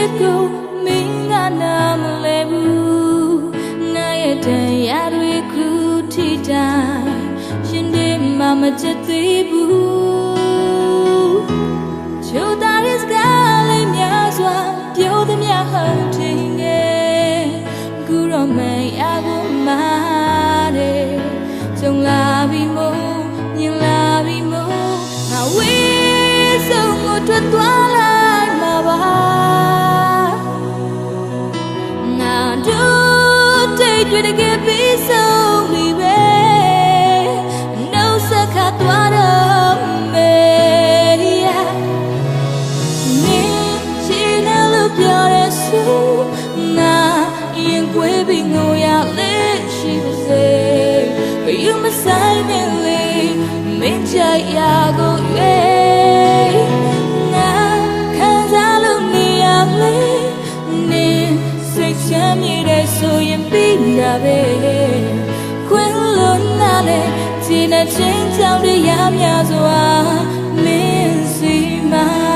ဖြစ်ကိုမင်းကနာမလဲဘူးနာရဲ့တရားတွေခုထိတိုင်းရှင်ဒီမှမချက်သေးဘူးချိုးသားရဲ့စကားလေးများစွာပြောသမျှဟုတ်တယ်ငယ်ကူတော့မရဘူးမာတဲ့ကြုံလာပြီမို့မြင်လာပြီမို့ငါဝေးဆုံးကိုထွက်သွားလိုက်မှာပါငါတို့တိတ်တွေတကယ်ပြီးဆုံးပြီပဲနှုတ်ဆက်ခါသွားတော့မယ်နင်းရှိနေလို့ပြောရစို့ငါရင်ကွေးပြီးငိုရလေရှိပါစေ But you must sign me leave me just ya go away now cause I love me I'm late need six me there so you be na be quên luôn na le chỉ là chính trong đi yam ya so me see my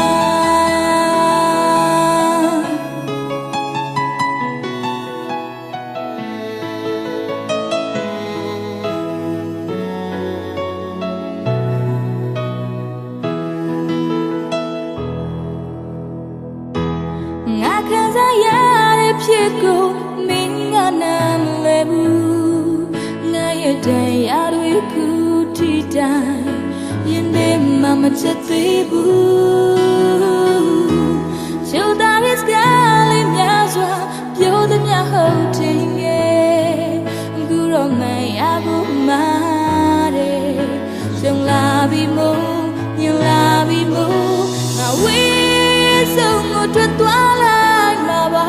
ဖြစ်ကိုမင်းကနာမလဲဘူးငါရဲ့တရားတွေခုထိတိုင်းရင်ထဲမှာမချက်သေးဘူးချိုးသားရဲ့စကားလေးများစွာပြောသမျှဟုတ်တယ်ငယ်အခုတော့မရဘူးမာတဲ့ကြုံလာပြီမို့မြင်လာပြီမို့ငါဝေးဆုံးကိုထွက်သွားလိုက်မှာပါ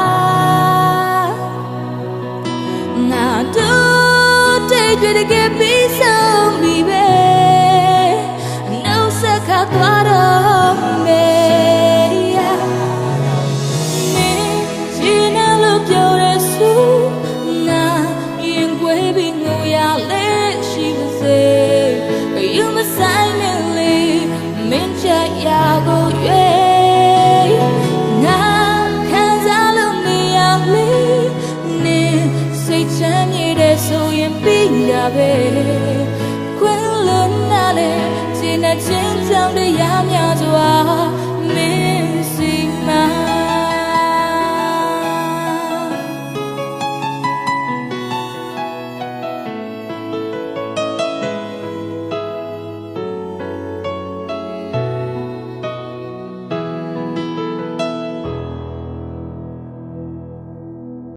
တွေတကယ်ပြီးဆုံးပြီပဲနှုတ်ဆက်ခါသွားတော့မယ်မင်းရှိနေလို့ပြောရစို့ငါရင်ကွေးပြီးငိုရလေရှိပါစေ You must sign me leave မင်းချရာကိုရွေးငါခံစားလို့မရလေနေစိတ်ချမ်းမြေတဲ့ဆိုရင်ပြီးတာပဲခွင့်လွန်လာလေစင်တဲ့ချင်းချောင်းတရားများစွာမင်း